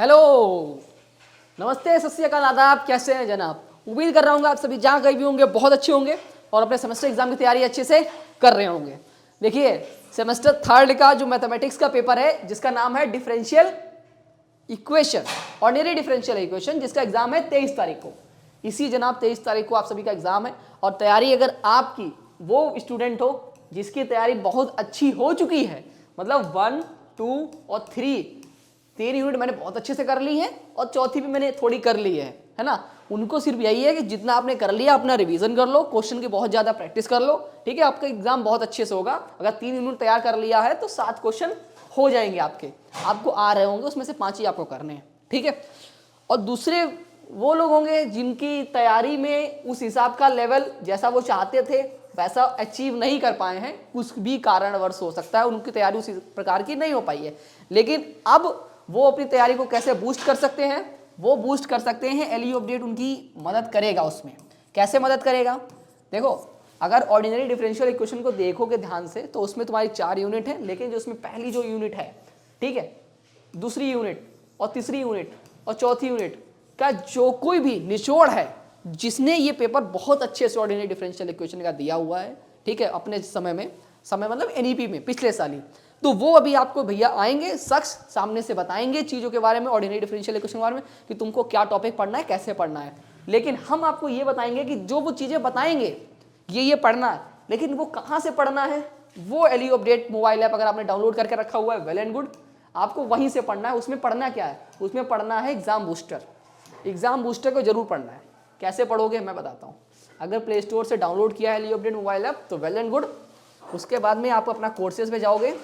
Hello, नमस्ते, सत श्री अकाल, आदाब। कैसे हैं जनाब? उम्मीद कर रहा हूँ आप सभी जहाँ कहीं भी होंगे बहुत अच्छे होंगे और अपने सेमेस्टर एग्जाम की तैयारी अच्छे से कर रहे होंगे। देखिए, सेमेस्टर थर्ड का जो मैथमेटिक्स का पेपर है जिसका नाम है differential equation, ordinary differential equation, जिसका एग्जाम है 23 तारीख को। इसी जनाब 23 तारीख को आप सभी का एग्जाम है। और तैयारी अगर आपकी वो स्टूडेंट हो जिसकी तैयारी बहुत अच्छी हो चुकी है, मतलब 1, 2 और 3 यूनिट मैंने बहुत अच्छे से कर ली है और चौथी भी मैंने थोड़ी कर ली है ना, उनको सिर्फ यही है कि जितना आपने कर लिया अपना रिवीजन कर लो, क्वेश्चन की बहुत ज्यादा प्रैक्टिस कर लो, ठीक है। आपका एग्जाम बहुत अच्छे से होगा। अगर 3 यूनिट तैयार कर लिया है तो 7 क्वेश्चन हो जाएंगे आपको आ रहे होंगे, उसमें से 5 ही आपको करने हैं, ठीक है। और दूसरे वो लोग होंगे जिनकी तैयारी में उस हिसाब का लेवल जैसा वो चाहते थे वैसा अचीव नहीं कर पाए हैं, कुछ भी कारणवश हो सकता है उनकी तैयारी उसी प्रकार की नहीं हो पाई है, लेकिन अब वो अपनी तैयारी को कैसे बूस्ट कर सकते हैं, वो बूस्ट कर सकते हैं। एलयू अपडेट उनकी मदद करेगा। उसमें कैसे मदद करेगा? देखो, अगर ऑर्डिनरी डिफरेंशियल इक्वेशन को देखोगे ध्यान से तो उसमें तुम्हारी 4 यूनिट है, लेकिन जो उसमें पहली जो यूनिट है, ठीक है, दूसरी यूनिट और तीसरी यूनिट और चौथी यूनिट का जो कोई भी निचोड़ है, जिसने ये पेपर बहुत अच्छे से ऑर्डिनरी डिफरेंशियल इक्वेशन का दिया हुआ है, ठीक है, अपने समय मतलब एनईपी में पिछले साल ही, तो वो अभी आपको भैया आएंगे, शख्स सामने से बताएंगे चीज़ों के बारे में, ऑर्डिनरी डिफरेंशियल इक्वेशन के बारे में, कि तुमको क्या टॉपिक पढ़ना है, कैसे पढ़ना है। लेकिन हम आपको ये बताएंगे कि जो वो चीज़ें बताएंगे ये पढ़ना है, लेकिन वो कहाँ से पढ़ना है। वो एलयू अपडेट मोबाइल ऐप अगर आपने डाउनलोड करके रखा हुआ है, वेल एंड गुड, आपको वहीं से पढ़ना है। उसमें पढ़ना क्या है? उसमें पढ़ना है एग्जाम बूस्टर। एग्जाम बूस्टर को जरूर पढ़ना है। कैसे पढ़ोगे मैं बताता हूँ। अगर प्ले स्टोर से डाउनलोड किया है एलयू अपडेट मोबाइल ऐप तो वेल एंड गुड। उसके बाद में आप अपना कोर्सेज पे जाओगे,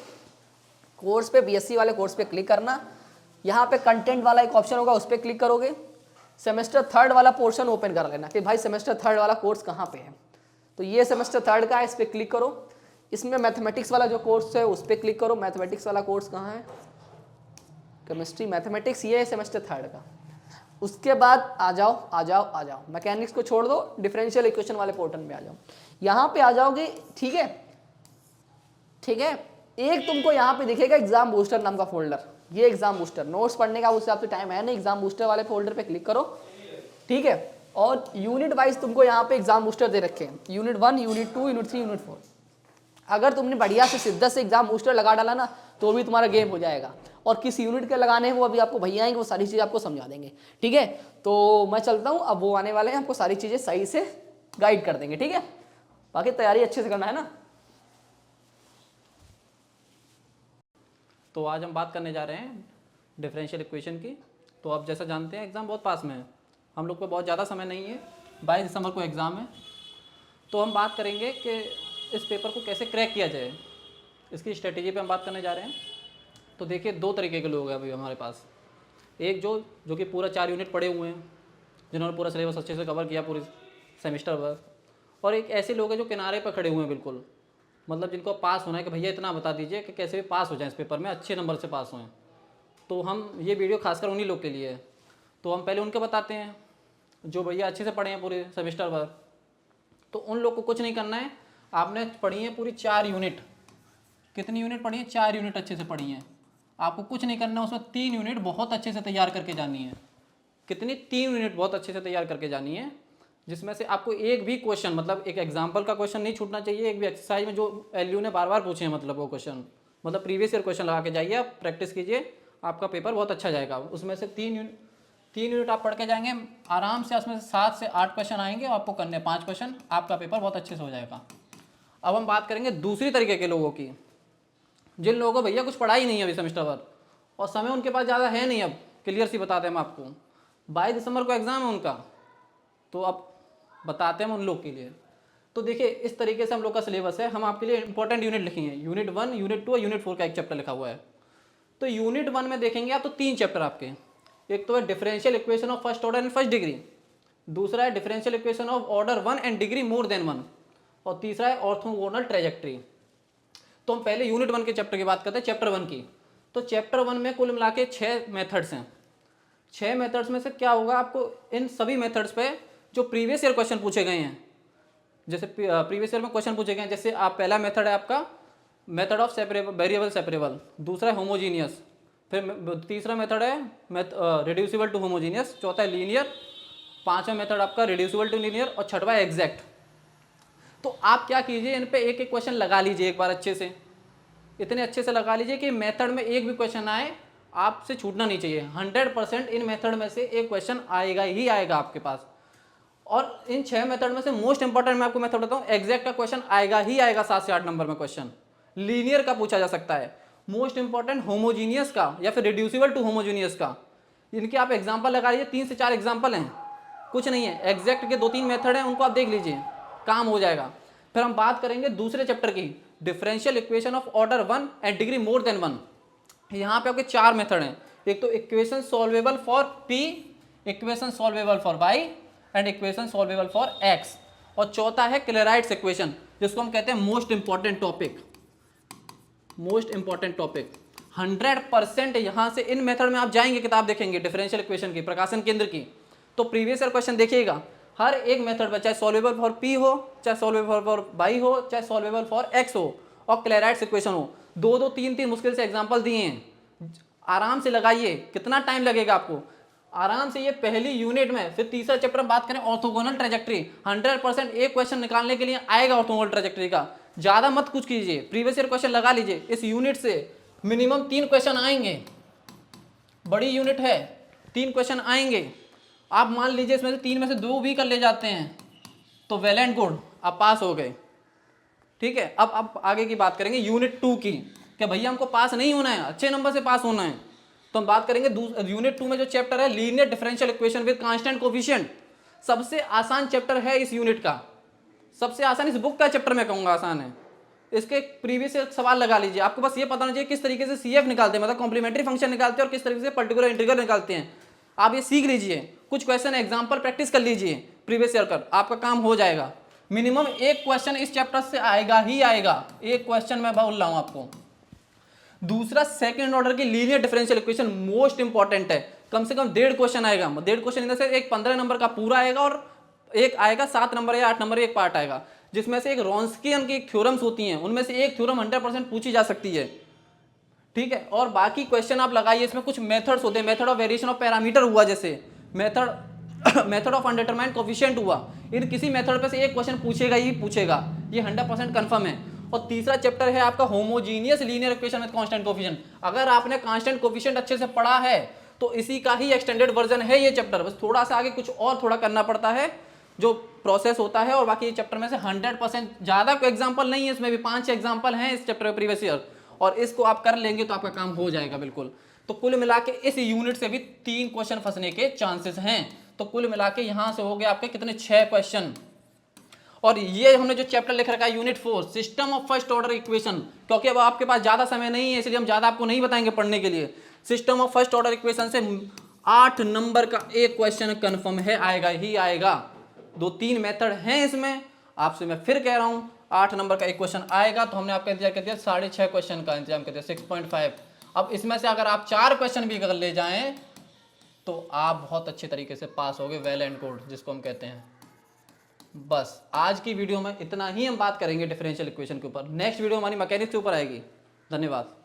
कोर्स पे बीएससी वाले कोर्स पे क्लिक करना, यहाँ पे कंटेंट वाला एक ऑप्शन होगा, उस पर क्लिक करोगे। सेमेस्टर थर्ड वाला पोर्शन ओपन कर लेना कि भाई सेमेस्टर थर्ड वाला कोर्स कहाँ पे है, तो ये सेमेस्टर थर्ड का है, इस पर क्लिक करो। इसमें मैथमेटिक्स वाला जो कोर्स है उस पर क्लिक करो। मैथमेटिक्स वाला कोर्स कहाँ है? केमिस्ट्री मैथमेटिक्स, ये है सेमेस्टर थर्ड का। उसके बाद आ जाओ, मैकेनिक्स को छोड़ दो, डिफरेंशियल इक्वेशन वाले पोर्टल में आ जाओ। यहाँ पे आ जाओगे, ठीक है। एक तुमको यहाँ पे दिखेगा एग्जाम बूस्टर नाम का फोल्डर, ये एग्जाम बूस्टर। नोट्स पढ़ने का उस हिसाब से टाइम है नहीं, एग्जाम बूस्टर वाले फोल्डर पे क्लिक करो, ठीक है। और यूनिट वाइज तुमको यहाँ पे एग्जाम बूस्टर दे रखे हैं, यूनिट 1, यूनिट 2, यूनिट 3, यूनिट 4। अगर तुमने बढ़िया से शिद्दत से एग्जाम बूस्टर लगा डाला ना तो भी तुम्हारा गेम हो जाएगा। और किस यूनिट के लगाने हैं वो अभी आपको भैया आएंगे, वो सारी चीज़ें आपको समझा देंगे, ठीक है। तो मैं चलता हूँ, अब वो आने वाले हैं, आपको सारी चीज़ें सही से गाइड कर देंगे, ठीक है। बाकी तैयारी अच्छे से करना है ना। तो आज हम बात करने जा रहे हैं डिफरेंशियल इक्वेशन की। तो आप जैसा जानते हैं एग्ज़ाम बहुत पास में है, हम लोग को बहुत ज़्यादा समय नहीं है, 22 दिसंबर को एग्ज़ाम है। तो हम बात करेंगे कि इस पेपर को कैसे क्रैक किया जाए, इसकी स्ट्रेटेजी पे हम बात करने जा रहे हैं। तो देखिए, 2 तरीके के लोग हैं अभी हमारे पास। एक जो कि पूरा 4 यूनिट पढ़े हुए हैं, जिन्होंने पूरा सिलेबस अच्छे से कवर किया पूरी सेमेस्टर भर, और एक ऐसे लोग हैं जो किनारे पर खड़े हुए हैं बिल्कुल, मतलब जिनको पास होना है कि भैया इतना बता दीजिए कि कैसे भी पास हो जाए इस पेपर में, अच्छे नंबर से पास हों। तो हम ये वीडियो खासकर उन्हीं लोग के लिए है। तो हम पहले उनके बताते हैं जो भैया अच्छे से पढ़े हैं पूरे सेमेस्टर भर। तो उन लोग को कुछ नहीं करना है, आपने पढ़ी है पूरी 4 यूनिट। कितनी यूनिट पढ़ी है? 4 यूनिट अच्छे से पढ़ी हैं। आपको कुछ नहीं करना, उसमें 3 यूनिट बहुत अच्छे से तैयार करके जानी है। कितनी? 3 यूनिट बहुत अच्छे से तैयार करके जानी है, जिसमें से आपको एक भी क्वेश्चन, मतलब एक एग्जाम्पल का क्वेश्चन नहीं छूटना चाहिए। एक भी एक्सरसाइज में जो एलयू ने बार बार पूछे हैं, मतलब वो क्वेश्चन, मतलब प्रीवियस ईयर क्वेश्चन लगा के जाइए, आप प्रैक्टिस कीजिए, आपका पेपर बहुत अच्छा जाएगा। उसमें से 3 यूनिट आप पढ़ के जाएंगे आराम से, उसमें से 7 से 8 क्वेश्चन आएंगे और आपको करने 5 क्वेश्चन, आपका पेपर बहुत अच्छे से हो जाएगा। अब हम बात करेंगे दूसरी तरीके के लोगों की, जिन लोगों को भैया कुछ पढ़ा ही नहीं है अभी सेमेस्टर भर और समय उनके पास ज़्यादा है नहीं। अब क्लियर सी बताते हैं हम आपको, 22 दिसंबर को एग्ज़ाम है उनका, तो अब बताते हैं हम उन लोग के लिए। तो देखिए, इस तरीके से हम लोग का सिलेबस है। हम आपके लिए इंपॉर्टेंट यूनिट लिखेंगे, यूनिट 1, यूनिट 2 और यूनिट 4 का एक चैप्टर लिखा हुआ है। तो यूनिट 1 में देखेंगे आप तो 3 चैप्टर आपके, एक तो है differential equation of first order and first degree, दूसरा है differential equation of order 1 and degree more than 1, और तीसरा है ऑर्थोगोनल ट्रेजेक्टरी। तो हम पहले यूनिट 1 के चैप्टर की बात करते हैं, चैप्टर 1 की। तो चैप्टर 1 में कुल मिला के 6 मेथड्स हैं। 6 मेथड्स में से क्या होगा, आपको इन सभी मेथड्स पे जो प्रीवियस ईयर क्वेश्चन पूछे गए हैं, जैसे प्रीवियस ईयर में क्वेश्चन पूछे गए हैं, जैसे आप पहला मेथड है आपका मेथड ऑफ वेरिएबल सेपरेबल, दूसरा है होमोजीनियस, फिर तीसरा मेथड है रिड्यूसिबल टू होमोजीनियस, चौथा है लीनियर, पांचवा मेथड आपका रिड्यूसिबल टू लीनियर और छठवा एग्जैक्ट। तो आप क्या कीजिए, इन पे एक एक क्वेश्चन लगा लीजिए एक बार अच्छे से, इतने अच्छे से लगा लीजिए कि मेथड में एक भी क्वेश्चन आए आपसे छूटना नहीं चाहिए। 100% इन मेथड में से एक क्वेश्चन आएगा ही आएगा आपके पास। और इन 6 मेथड में से मोस्ट इंपॉर्टेंट मैं आपको मेथड बताऊं, एग्जैक्ट का क्वेश्चन आएगा ही आएगा 7 से 8 नंबर में क्वेश्चन। लीनियर का पूछा जा सकता है, मोस्ट इंपॉर्टेंट होमोजीनियस का या फिर रिड्यूसिबल टू होमोजीनियस का। इनके आप एग्जाम्पल लगा लीजिए, 3 से 4 एग्जाम्पल हैं, कुछ नहीं है। एग्जैक्ट के 2-3 मेथड हैं, उनको आप देख लीजिए, काम हो जाएगा। फिर हम बात करेंगे दूसरे चैप्टर की, differential equation of order 1 and degree more than 1। यहाँ पे आपके 4 मेथड हैं, एक तो equation solvable for p, equation solvable for y and equation solvable for x, और चौथा है क्लेराइट्स इक्वेशन, जिसको हम कहते हैं most important topic. Most important topic 100% यहाँ से इन मेथड में आप जाएंगे, किताब देखेंगे डिफरेंशियल इक्वेशन की, प्रकाशन केंद्र की, तो प्रीवियस ईयर क्वेश्चन देखिएगा हर एक मेथड पर, चाहे सॉल्वेबल फॉर p हो, चाहे सॉल्वेबल फॉर y हो, चाहे सॉल्वेबल फॉर x हो, और क्लेराइट्स इक्वेशन हो। 2-2, 3-3 मुश्किल से एग्जांपल दिए हैं, आराम से लगाइए। कितना टाइम लगेगा आपको, आराम से ये पहली यूनिट में। फिर तीसरा चैप्टर में बात करें ऑर्थोगोनल ट्रेजेक्टरी, 100% एक क्वेश्चन निकालने के लिए आएगा ऑर्थोगोनल ट्रेजेक्टरी का। ज़्यादा मत कुछ कीजिए, प्रीवियस ईयर क्वेश्चन लगा लीजिए। इस यूनिट से मिनिमम 3 क्वेश्चन आएंगे, बड़ी यूनिट है, 3 क्वेश्चन आएंगे। आप मान लीजिए इसमें से 3 में से 2 भी कर ले जाते हैं तो वेल एंड गुड, आप पास हो गए। ठीक है, अब आगे की बात करेंगे यूनिट 2 की, कि भैया हमको पास नहीं होना है, अच्छे नंबर से पास होना है। तो हम बात करेंगे यूनिट 2 में जो चैप्टर है linear differential equation with constant coefficient. सबसे आसान चैप्टर है इस यूनिट का, सबसे आसान इस बुक का चैप्टर मैं कहूँगा आसान है। इसके प्रीवियस सवाल लगा लीजिए, आपको बस ये पता होना चाहिए किस तरीके से CF निकालते हैं, मतलब कॉम्प्लीमेंट्री फंक्शन निकालते हैं, और किस तरीके से पर्टिकुलर इंटीग्रल निकालते हैं। आप ये सीख लीजिए, कुछ क्वेश्चन एग्जाम्पल प्रैक्टिस कर लीजिए प्रीवियस ईयर का, आपका काम हो जाएगा। मिनिमम एक क्वेश्चन इस चैप्टर से आएगा ही आएगा, एक क्वेश्चन मैं बोल रहा हूँ आपको। दूसरा सेकंड ऑर्डर की linear differential equation most important है, कम से कम 1.5 क्वेश्चन आएगा। 1.5 क्वेश्चन इधर से एक 15 नंबर का पूरा आएगा, और एक आएगा 7 नंबर या 8 नंबर एक पार्ट आएगा, जिसमें से एक रॉन्स्कियन की थ्योरम्स होती हैं, उनमें से एक थ्योरम 100% पूछी जा सकती है। ठीक है, और बाकी क्वेश्चन आप लगाइए। इसमें कुछ मेथड्स होते हैं, method of variation of parameter हुआ, जैसे मेथड ऑफ अनडिटरमाइंड कोफिशिएंट हुआ, इन किसी मेथड पे से एक क्वेश्चन पूछेगा ही पूछेगा, ये 100% कंफर्म है। और तीसरा चैप्टर है आपका homogeneous linear equation with constant coefficient. अगर आपने कांस्टेंट कोफिशिएंट अच्छे से पढ़ा है तो इसी का ही एक्सटेंडेड वर्जन है ये चैप्टर, बस थोड़ा सा आगे कुछ और थोड़ा करना पड़ता है जो प्रोसेस होता है। और बाकी ये चैप्टर में से 100% ज़्यादा कोई एग्जाम्पल नहीं है, इसमें भी 5 एग्जाम्पल हैं इस चैप्टर में प्रीवियस ईयर, और इसको आप कर लेंगे तो आपका काम हो जाएगा बिल्कुल। तो कुल मिला के इस यूनिट से भी 3 क्वेश्चन फंसने के चांसेस हैं। तो कुल मिला के यहाँ से हो गए आपके कितने, 6 क्वेश्चन। और ये हमने जो चैप्टर लिख रखा है unit 4 system of first order equation, क्योंकि अब आपके पास ज़्यादा समय नहीं है इसलिए हम ज़्यादा आपको नहीं बताएंगे पढ़ने के लिए। System of first order equation से 8 नंबर का एक क्वेश्चन कंफर्म है, आएगा ही आएगा। 2-3 मेथड हैं इसमें, आपसे मैं फिर कह रहा हूँ 8 नंबर का एक क्वेश्चन आएगा। तो हमने आपका इंतजार कर दिया 6.5 क्वेश्चन का इंतजाम कर दिया, 6.5। अब इसमें से अगर आप 4 क्वेश्चन भी कर ले जाएं तो आप बहुत अच्छे तरीके से पास होगे, वेल एंड गुड जिसको हम कहते हैं। बस आज की वीडियो में इतना ही हम बात करेंगे डिफरेंशियल इक्वेशन के ऊपर। नेक्स्ट वीडियो हमारी मैकेनिक्स के ऊपर आएगी। धन्यवाद।